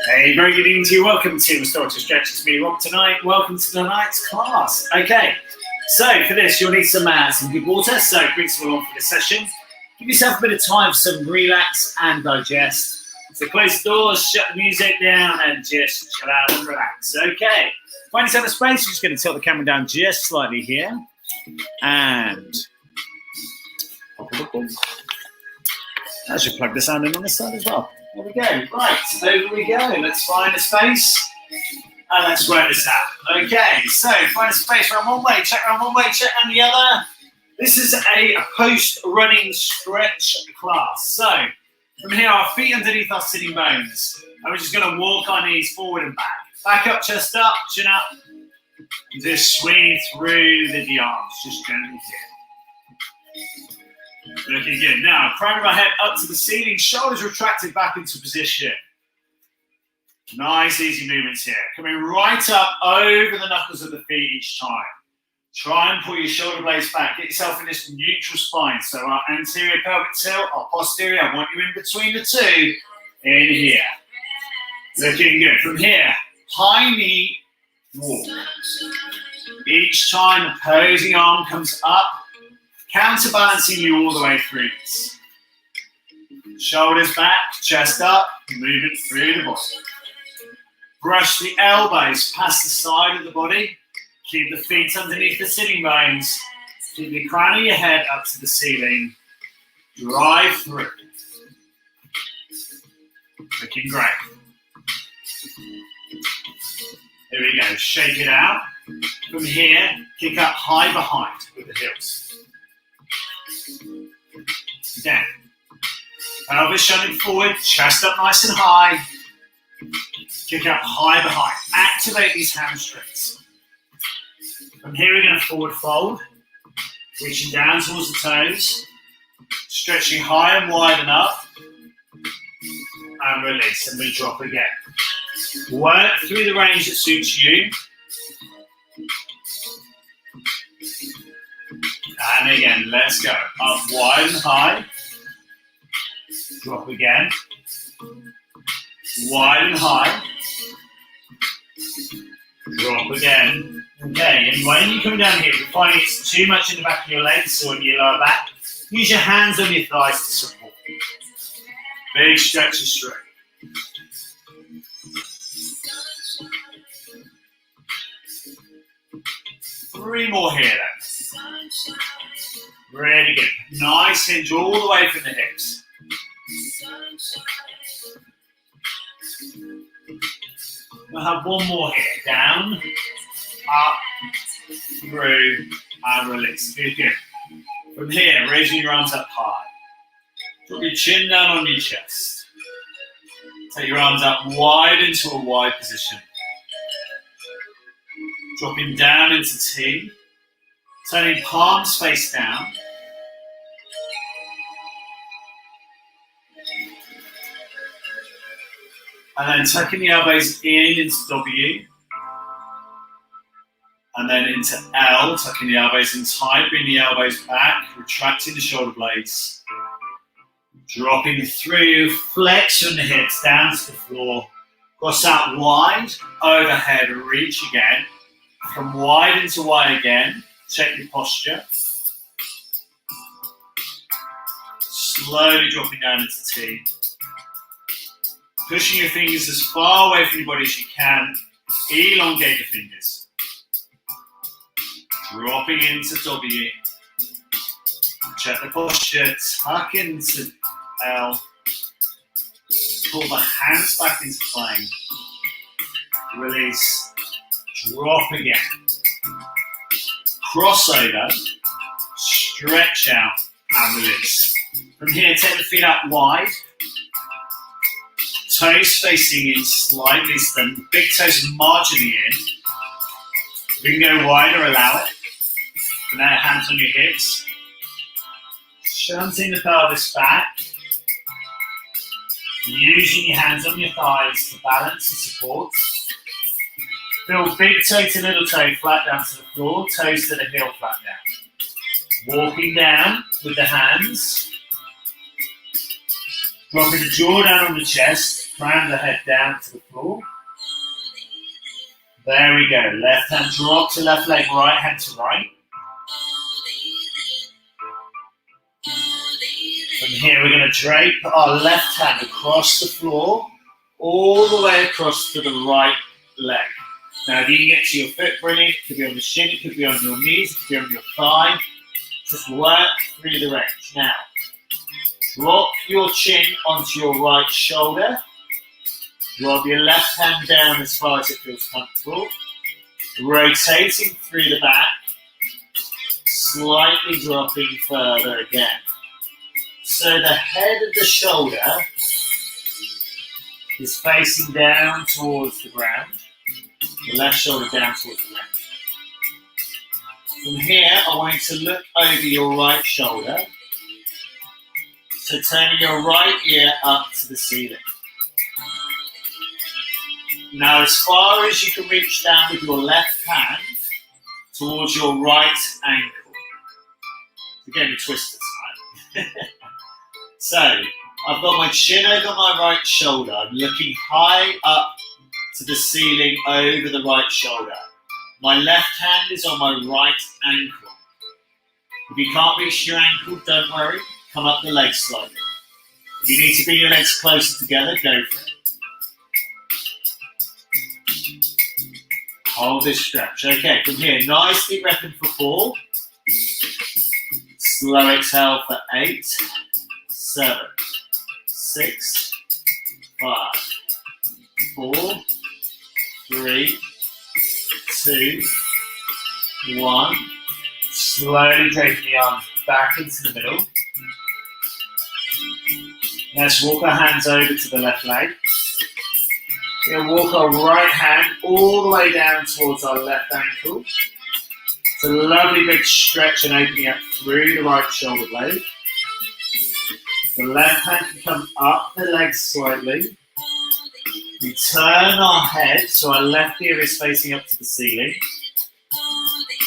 Hey, very good evening to you. Welcome to Restorative Stretch. It's me, Rob, tonight. Welcome to tonight's class. Okay, so for this, you'll need some good water. So bring some along for this session. Give yourself a bit of time for some relax and digest. So close the doors, shut the music down, and just chill out and relax. Okay, find yourself a space. You're just going to tilt the camera down just slightly here. And I should plug the sound in on this side as well. There we go. Right, over we go. Let's find a space and let's work this out. Okay, so find a space around one way, check around one way, check around the other. This is a post-running stretch class. So from here, our feet underneath our sitting bones. And we're just going to walk our knees forward and back. Back up, chest up, chin up. And just swing through the arms, just gently here. Looking good. Now, crown of our head up to the ceiling, shoulders retracted back into position. Nice, easy movements here. Coming right up over the knuckles of the feet each time. Try and pull your shoulder blades back. Get yourself in this neutral spine. So our anterior pelvic tilt, our posterior, I want you in between the two. In here. Looking good. From here, high knee walk. Each time the opposing arm comes up, counterbalancing you all the way through this. Shoulders back, chest up, moving through the body. Brush the elbows past the side of the body. Keep the feet underneath the sitting bones. Keep the crown of your head up to the ceiling. Drive through. Looking great. Here we go. Shake it out. From here, kick up high behind with the heels. Down. Pelvis shunting forward, chest up nice and high. Kick up high behind. Activate these hamstrings. From here, we're going to forward fold. Reaching down towards the toes. Stretching high and wide and up. And release, and we drop again. Work through the range that suits you. And again, let's go. Up wide and high. Drop again. Wide and high. Drop again. Okay, and when you come down here, if you're finding it's too much in the back of your legs or in your lower back, use your hands on your thighs to support. Big stretches straight. Three more here then. Really good. Nice hinge all the way from the hips. We'll have one more here. Down, up, through, and release. Good, good. From here, raising your arms up high. Drop your chin down on your chest. Take your arms up wide into a wide position. Dropping down into T. Turning palms face down. And then tucking the elbows in into W. And then into L, tucking the elbows in tight, bring the elbows back, retracting the shoulder blades. Dropping through, flex from the hips down to the floor. Cross out wide, overhead, reach again. Come wide into Y again. Check your posture. Slowly dropping down into T. Pushing your fingers as far away from your body as you can. Elongate the fingers. Dropping into W. Check the posture. Tuck into L. Pull the hands back into plank. Release. Drop again. Crossover. Stretch out and release. From here, take the feet up wide. Toes facing in slightly, so the big toes marginally in. We can go wider, allow it. And now hands on your hips. Shunting the pelvis back. Using your hands on your thighs to balance and support. Feel big toe to little toe flat down to the floor, toes to the heel flat down. Walking down with the hands. Dropping the jaw down on the chest, crown the head down to the floor. There we go. Left hand drop to left leg, right hand to right. From here, we're going to drape our left hand across the floor, all the way across to the right leg. Now, if you can get to your foot, brilliant. It could be on the shin, it could be on your knees, it could be on your thigh. Just work through the range. Now, drop your chin onto your right shoulder. Drop your left hand down as far as it feels comfortable. Rotating through the back. Slightly dropping further again. So the head of the shoulder is facing down towards the ground. The left shoulder down towards the ground. From here, I want you to look over your right shoulder. So turning your right ear up to the ceiling. Now, as far as you can reach down with your left hand towards your right ankle. Again, a twist this time. So, I've got my chin over my right shoulder. I'm looking high up to the ceiling over the right shoulder. My left hand is on my right ankle. If you can't reach your ankle, don't worry. Come up the legs slightly. If you need to bring your legs closer together, go for it. Hold this stretch. Okay, from here, nice deep breath in for 4. Slow exhale for 8, 7, 6, 5, 4, 3, 2, 1. Slowly draping the arms back into the middle. Let's walk our hands over to the left leg. We're going to walk our right hand all the way down towards our left ankle. It's a lovely big stretch and opening up through the right shoulder blade. The left hand can come up the leg slightly. We turn our head so our left ear is facing up to the ceiling.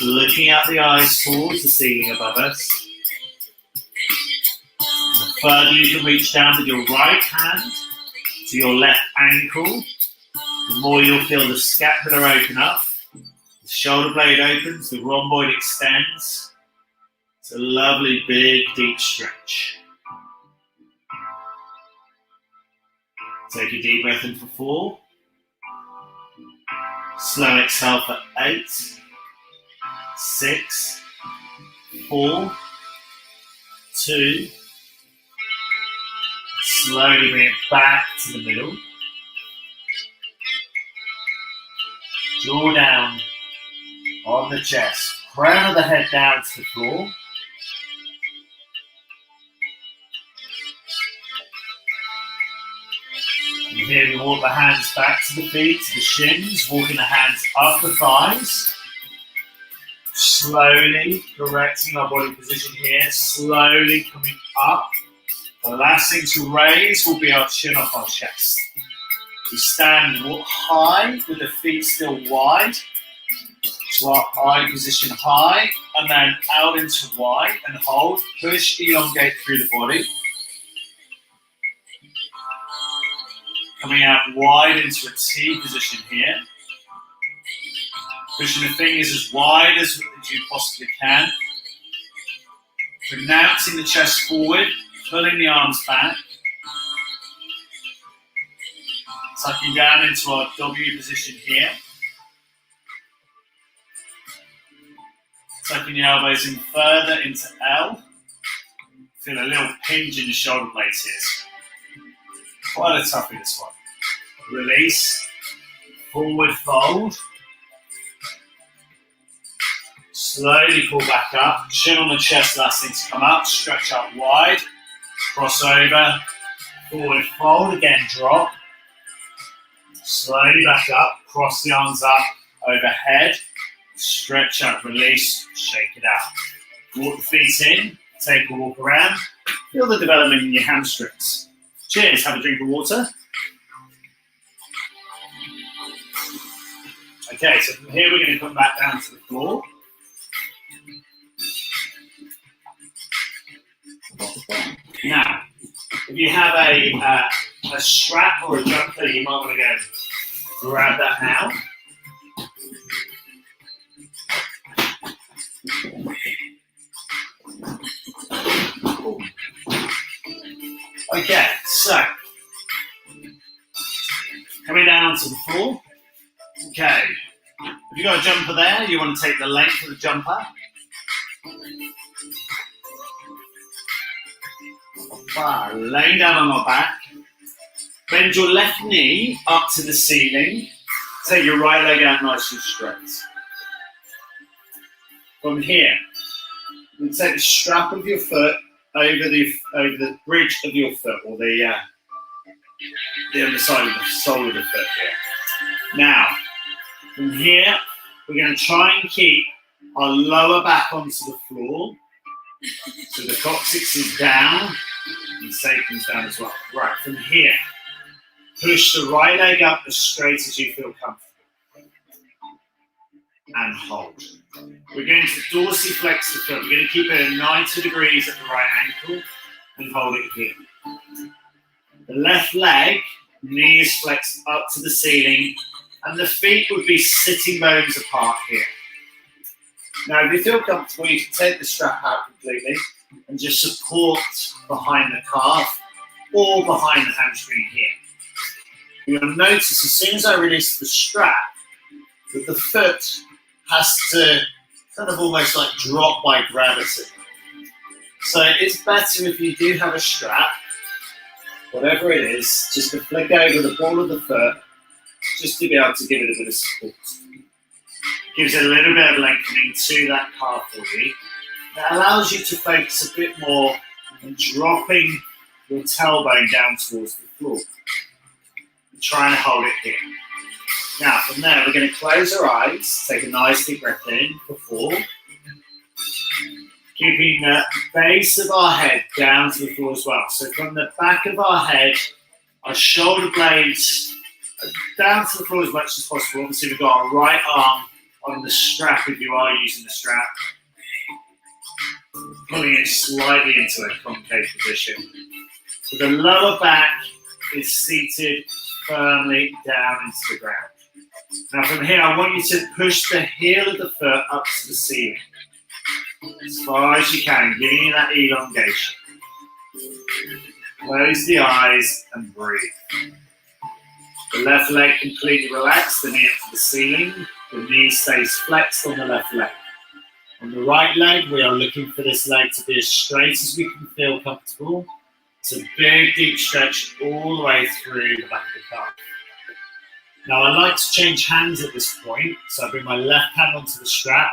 Looking at the eyes towards the ceiling above us. The further you can reach down with your right hand to your left ankle, the more you'll feel the scapula open up, the shoulder blade opens, the rhomboid extends. It's a lovely big deep stretch. Take a deep breath in for 4. Slow exhale for 8, 6, 4, 2. Slowly bring it back to the middle. Jaw down on the chest. Crown of the head down to the floor. And here we walk the hands back to the feet, to the shins, walking the hands up the thighs. Slowly correcting our body position here, slowly coming up. The last thing to raise will be our chin off our chest. We stand high with the feet still wide. So our eye position high and then out into wide and hold. Push, elongate through the body. Coming out wide into a T position here. Pushing the fingers as wide as you possibly can. Pronouncing the chest forward, pulling the arms back. Tucking down into our W position here. Tucking the elbows in further into L. Feel a little pinch in the shoulder blades here. Quite a toughie this one. Release. Forward fold. Slowly pull back up. Chin on the chest, last thing to come up. Stretch out wide. Cross over. Forward fold. Again, drop. Slowly back up. Cross the arms up. Overhead. Stretch out, release. Shake it out. Walk the feet in. Take a walk around. Feel the development in your hamstrings. Cheers. Have a drink of water. Okay, so from here we're going to come back down to the floor. Now, If you have a strap or a jumper, you might want to go grab that now. Okay, so coming down to the floor. Okay, if you've got a jumper there, you want to take the length of the jumper. Laying down on our back. Bend your left knee up to the ceiling. Take your right leg out nice and straight. From here, you take the strap of your foot over the bridge of your foot, or the underside of the sole of the foot here. Now, from here, we're going to try and keep our lower back onto the floor. So the coccyx is down, and sacrum's down as well. Right, from here, push the right leg up as straight as you feel comfortable. And hold. We're going to dorsiflex the foot. We're going to keep it at 90 degrees at the right ankle and hold it here. The left leg, knee is flexed up to the ceiling, and the feet would be sitting bones apart here. Now, if you feel comfortable, you can take the strap out completely and just support behind the calf or behind the hamstring here. You'll notice as soon as I release the strap that the foot has to kind of almost like drop by gravity. So it's better if you do have a strap, whatever it is, just to flick over the ball of the foot, just to be able to give it a bit of support. Gives it a little bit of lengthening to that calf for you. That allows you to focus a bit more on dropping your tailbone down towards the floor. And try and hold it here. Now, from there, we're going to close our eyes, take a nice deep breath in for 4. Keeping the base of our head down to the floor as well. So from the back of our head, our shoulder blades down to the floor as much as possible. Obviously, we've got our right arm on the strap if you are using the strap. Pulling it slightly into a concave position. So the lower back is seated firmly down into the ground. Now from here, I want you to push the heel of the foot up to the ceiling. As far as you can, giving you that elongation. Close the eyes and breathe. The left leg completely relaxed, the knee up to the ceiling. The knee stays flexed on the left leg. On the right leg, we are looking for this leg to be as straight as we can feel comfortable. It's a big, deep stretch all the way through the back of the calf. Now, I like to change hands at this point, so I bring my left hand onto the strap.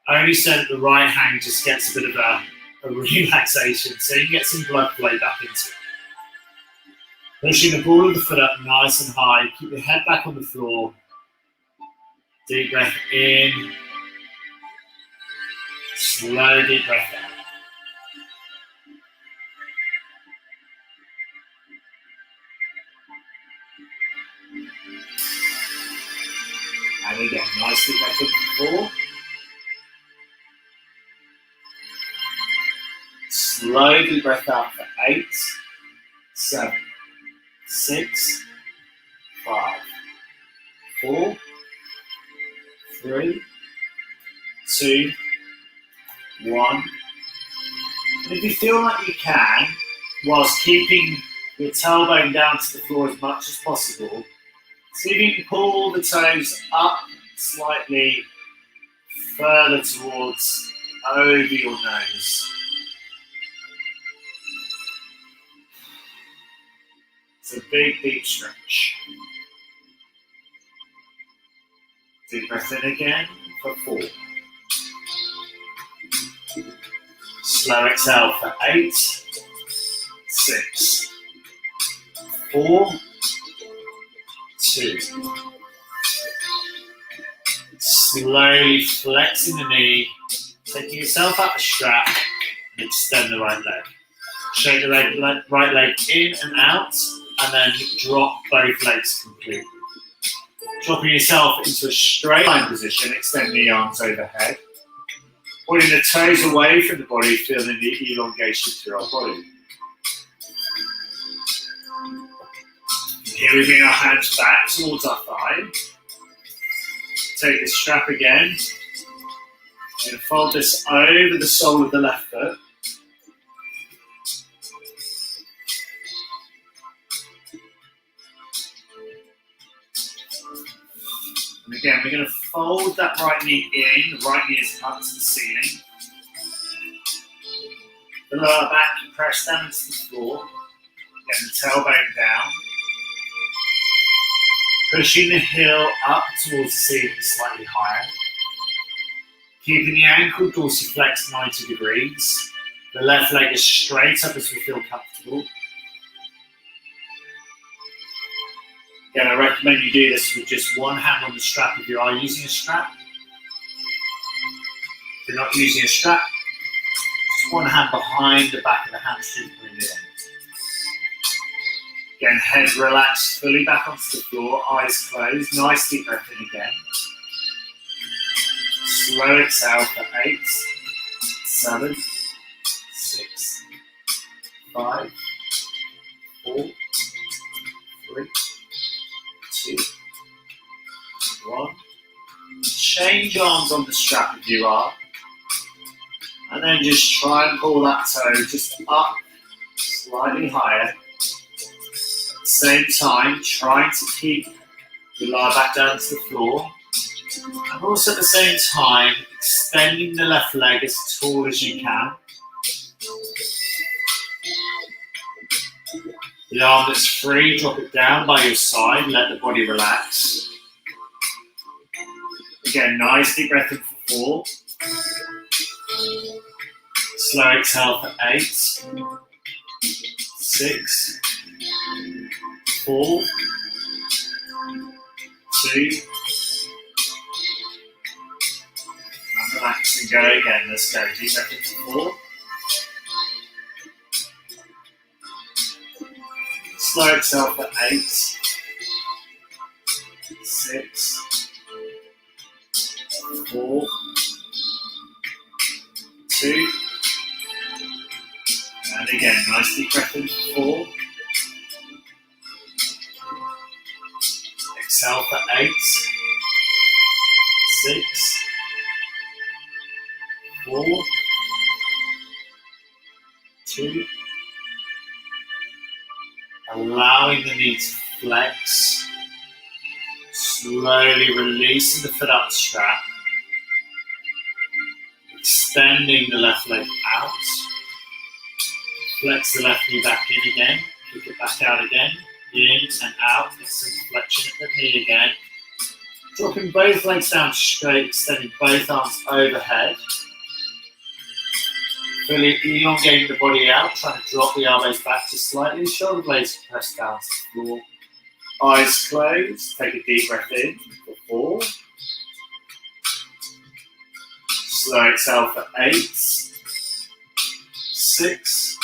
Only so that the right hand just gets a bit of a relaxation, so you can get some blood flow back into it. Pushing the ball of the foot up nice and high. Keep your head back on the floor. Deep breath in. Slow deep breath out. And again, nice deep breath in for 4. Slow deep breath out for 8, 7, 6, 5, 4, 3, 2, 1. And if you feel like you can, whilst keeping your tailbone down to the floor as much as possible, see if you can pull the toes up slightly further towards over your nose. It's a big, deep stretch. Deep breath in again for 4. Slow exhale for 8, 6, 4, 2. Slowly flexing the knee, taking yourself out the strap, and extend the right leg. Shake the right leg in and out, and then drop both legs completely. Dropping yourself into a straight line position, extend the arms overhead. Pulling the toes away from the body, feeling the elongation through our body. Here we bring our hands back towards our thigh. Take the strap again. We're going to fold this over the sole of the left foot. And again, we're going to fold that right knee in. The right knee is up to the ceiling. The lower back, press down into the floor. Get the tailbone down. Pushing the heel up towards the ceiling slightly higher. Keeping the ankle dorsiflexed 90 degrees. The left leg is straight up as we feel comfortable. Again, I recommend you do this with just one hand on the strap if you are using a strap. If you're not using a strap, just one hand behind the back of the hamstring. Again, head relaxed fully back onto the floor, eyes closed. Nice deep breath in again. Slow exhale for 8, 7, 6, 5, 4, 3, 2, 1. Change arms on the strap if you are. And then just try and pull that toe just up, slightly higher. At the same time, trying to keep the lower back down to the floor. And also at the same time, extending the left leg as tall as you can. The arm that's free, drop it down by your side, let the body relax. Again, nice deep breath in for 4. Slow exhale for 8, 6, 4, 2, and relax and go again. Let's go. Deep breath in for 4. Slow exhale for 8, 6, 4, 2, and again, nice deep breath in for 4. Exhale for 8, 6, 4, 2, allowing the knee to flex, slowly releasing the foot up the strap, extending the left leg out, flex the left knee back in again, kick it back out again, in and out, get some flexion at the knee again, dropping both legs down straight, extending both arms overhead, fully elongating the body out, trying to drop the elbows back just slightly, shoulder blades press down to the floor, eyes closed, take a deep breath in for 4, slow exhale for 8, 6,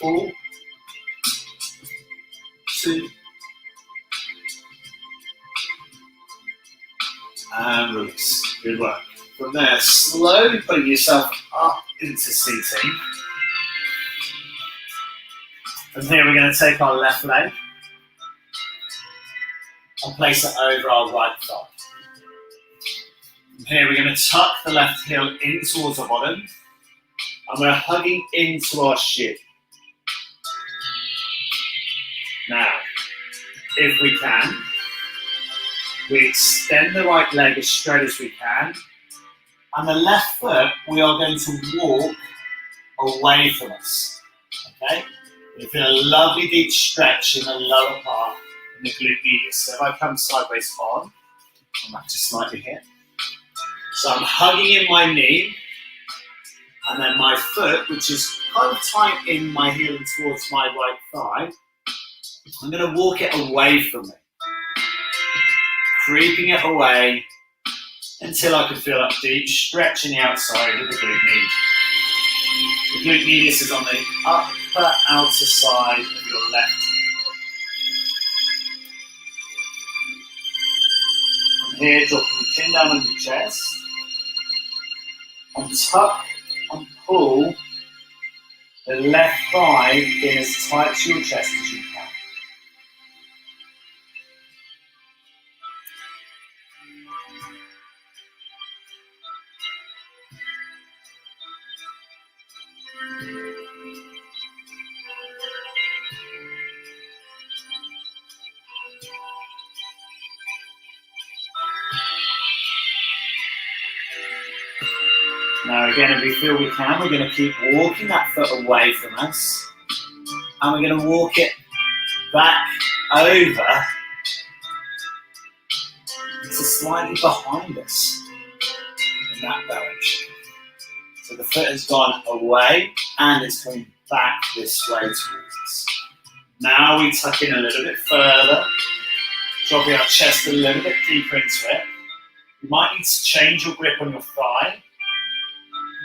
4, 2, and release. Good work. From there, slowly putting yourself up into seating. From here, we're going to take our left leg and place it over our right thigh. From here, we're going to tuck the left heel in towards our bottom, and we're hugging into our shin. Now, if we can, we extend the right leg as straight as we can, and the left foot we are going to walk away from us. Okay? We feel a lovely deep stretch in the lower part in the glute medius. So if I come sideways on, I'm back just slightly here. So I'm hugging in my knee, and then my foot, which is kind of tight in my heel and towards my right thigh, I'm going to walk it away from me. Creeping it away until I can feel that deep stretch in the outside of the glute medius. The glute medius is on the upper outer side of your left. From here, dropping the chin down on your chest, and tuck and pull the left thigh in as tight to your chest as you can. Now again, if we feel we can, we're going to keep walking that foot away from us. And we're going to walk it back over to slightly behind us in that direction. So the foot has gone away and it's coming back this way towards us. Now we tuck in a little bit further, dropping our chest a little bit deeper into it. You might need to change your grip on your thigh,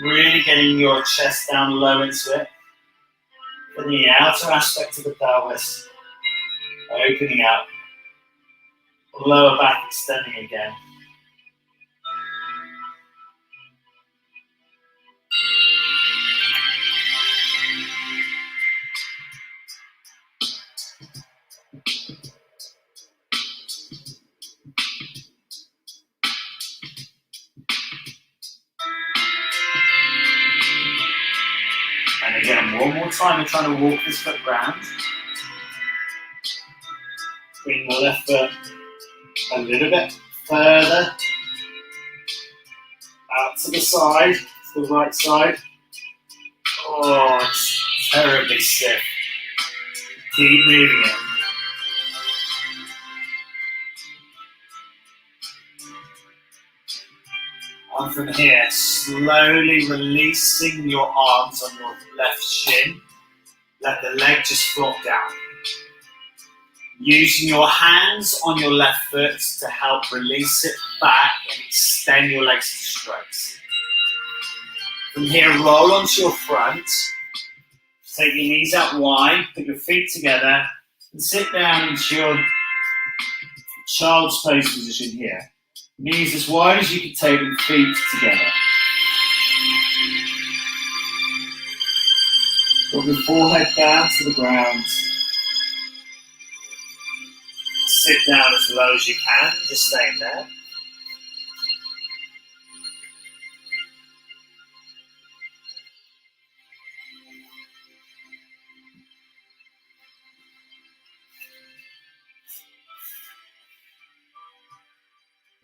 really getting your chest down low into it. And the outer aspect of the pelvis, opening up, lower back extending again. And again, one more time, we're trying to walk this foot round. Bring the left foot a little bit further out to the side, to the right side. Oh, it's terribly stiff. Keep moving it. And from here, slowly releasing your arms on your left shin. Let the leg just flop down. Using your hands on your left foot to help release it back and extend your legs to straight. From here, roll onto your front. Take your knees out wide, put your feet together, and sit down into your child's pose position here. Knees as wide as you can take them, feet together. Drop your forehead down to the ground. Sit down as low as you can, just staying there.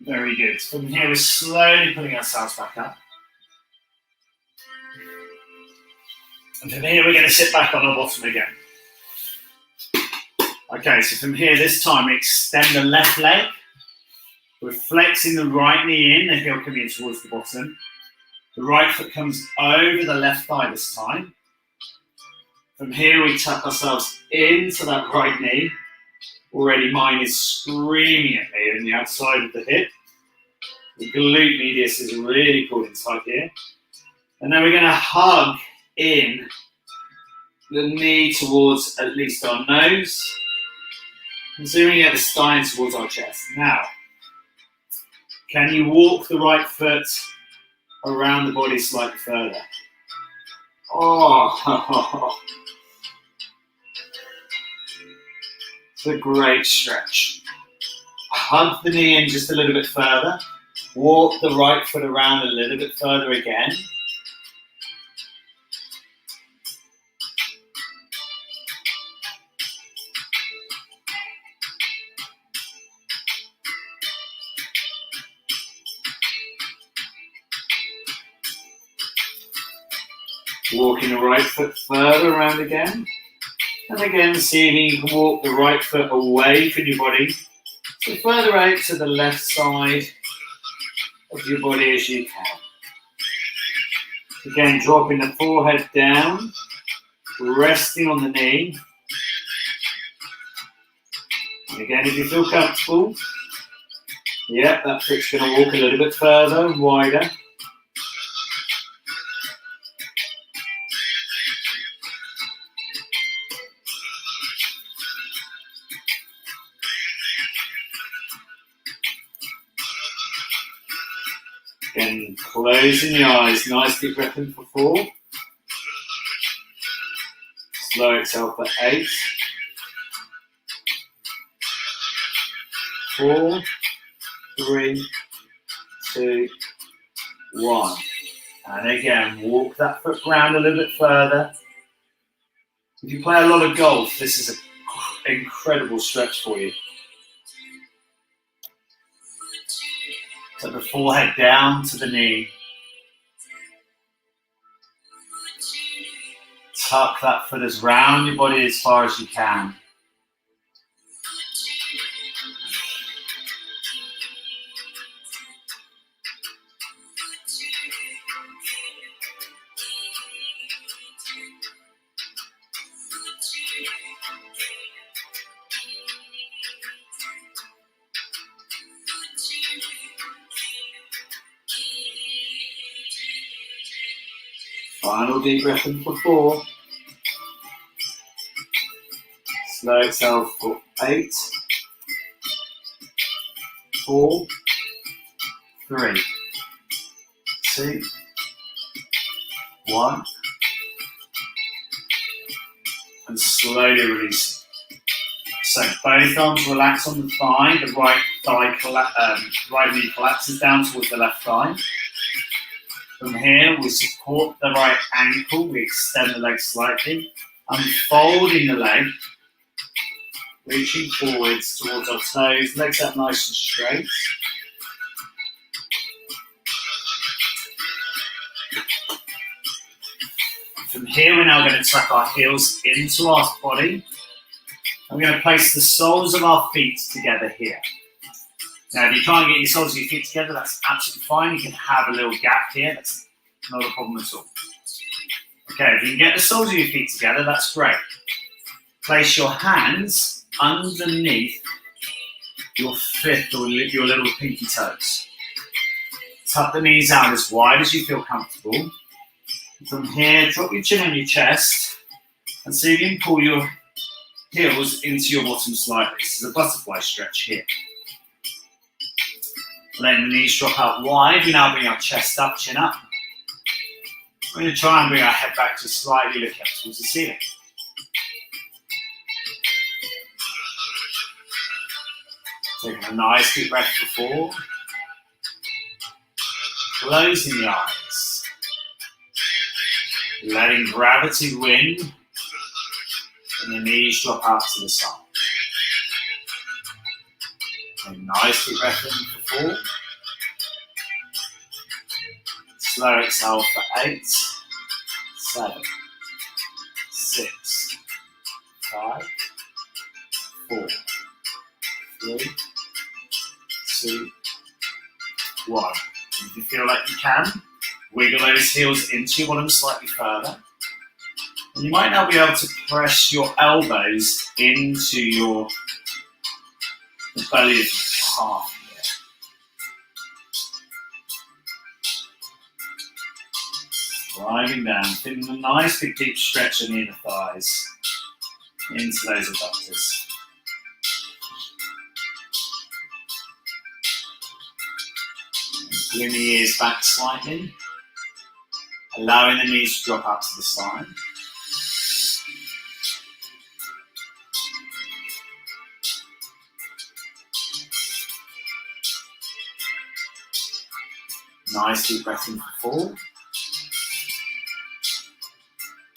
Very good. From here, we're slowly putting ourselves back up. And from here, we're going to sit back on our bottom again. Okay, so from here, this time, we extend the left leg. We're flexing the right knee in, the heel coming in towards the bottom. The right foot comes over the left thigh this time. From here, we tuck ourselves into that right knee. Already mine is screaming at me on the outside of the hip. The glute medius is really pulled inside here. And then we're going to hug in the knee towards at least our nose. And zooming at the spine towards our chest. Now, can you walk the right foot around the body slightly further? Oh, it's a great stretch. Hug the knee in just a little bit further. Walk the right foot around a little bit further again. Walking the right foot further around again. And again, seeing you can walk the right foot away from your body. So further out to the left side of your body as you can. Again, dropping the forehead down, resting on the knee. And again, if you feel comfortable, yep, that foot's going to walk a little bit further and wider. Again, closing the eyes, nice deep breath in for 4. Slow exhale for 8, 4, 3, 2, 1. And again, walk that foot round a little bit further. If you play a lot of golf, this is an incredible stretch for you. Take the forehead down to the knee. Tuck that foot as round your body as far as you can. Final deep breath in for 4. Slow exhale for 8, 4, 3, 2, 1. And slowly release. So both arms relax on the thigh. The right knee collapses down towards the left thigh. From here, we support the right ankle. We extend the leg slightly, unfolding the leg, reaching forwards towards our toes, legs up nice and straight. From here, we're now going to tuck our heels into our body. And we're going to place the soles of our feet together here. Now, if you can't get your soles of your feet together, that's absolutely fine. You can have a little gap here. That's not a problem at all. Okay, if you can get the soles of your feet together, that's great. Place your hands underneath your fifth or your little pinky toes. Tuck the knees out as wide as you feel comfortable. From here, drop your chin on your chest and see if you can pull your heels into your bottom slightly. This is a butterfly stretch here. Letting the knees drop out wide. We now bring our chest up, chin up. We're going to try and bring our head back to slightly look up towards the ceiling. Taking a nice deep breath for 4. Closing the eyes. Letting gravity win. And the knees drop out to the side. A nice deep breath in for 4. Slow exhale for 8, 7, 6, 5, 4, 3, 2, 1. If you feel like you can, wiggle those heels into your bottom slightly further. And you might now be able to press your elbows into the belly of your calf here. Driving down, feeling a nice big deep stretch in the inner thighs into those adductors. Pulling the ears back slightly, allowing the knees to drop out to the side. Nice deep breath in for 4.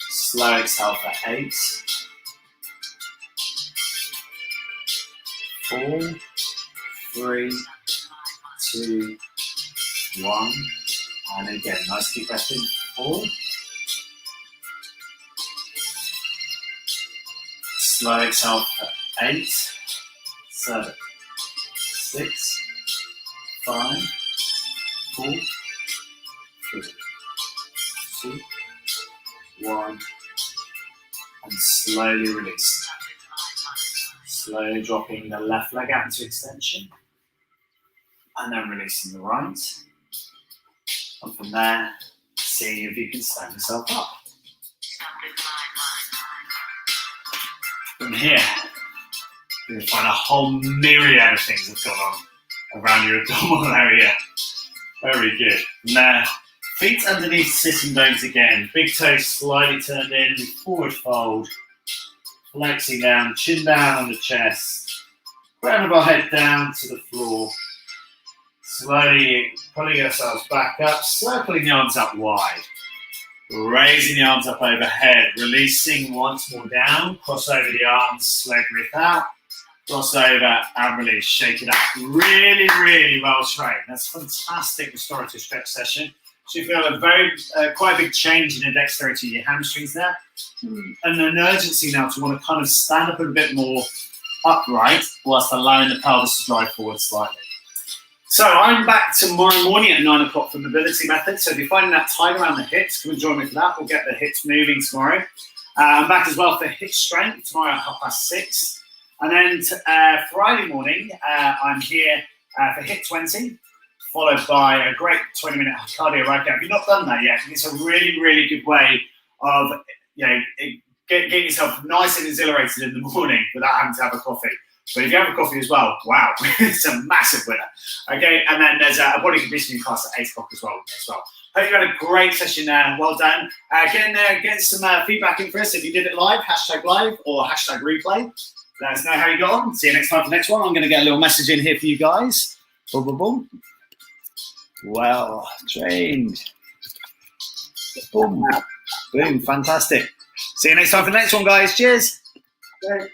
Slow exhale for 8. 4, 3, 2, 1. And again, nice deep breath in for 4. Slow exhale for 8, 7, 6, 5, 4, 3, 2, 1, and slowly release. Slowly dropping the left leg out into extension, and then releasing the right. And from there, seeing if you can stand yourself up. From here, you're going to find a whole myriad of things that have gone on around your abdominal area. Very good. From there, feet underneath sitting bones again. Big toes slightly turned in, forward fold. Flexing down, chin down on the chest. Ground of our head down to the floor. Slowly pulling ourselves back up, circling the arms up wide. Raising the arms up overhead, releasing once more down. Cross over the arms, leg lift out. Cross over and release, shake it out. Really, really well trained. That's a fantastic restorative stretch session. So you feel a very, quite a big change in the dexterity of your hamstrings there. And an urgency now to want to kind of stand up a bit more upright whilst allowing the pelvis to drive forward slightly. So I'm back tomorrow morning at 9 o'clock for mobility method. So if you're finding that tight around the hips, come and join me for that. We'll get the hips moving tomorrow. I'm back as well for hip strength tomorrow at 6:30. And then Friday morning, I'm here for hip 20. Followed by a great 20-minute cardio workout. If you've not done that yet, it's a really, really good way of getting yourself nice and exhilarated in the morning without having to have a coffee. But if you have a coffee as well, wow, it's a massive winner. Okay, and then there's a body conditioning class at 8 o'clock as well. Hope you had a great session there. Well done. Get in there, get some feedback in for us. If you did it live, #live or #replay. Let us know how you got on. See you next time for the next one. I'm going to get a little message in here for you guys. Boom, boom, boom. Well trained. Boom. Boom. Fantastic. See you next time for the next one, guys. Cheers. Okay.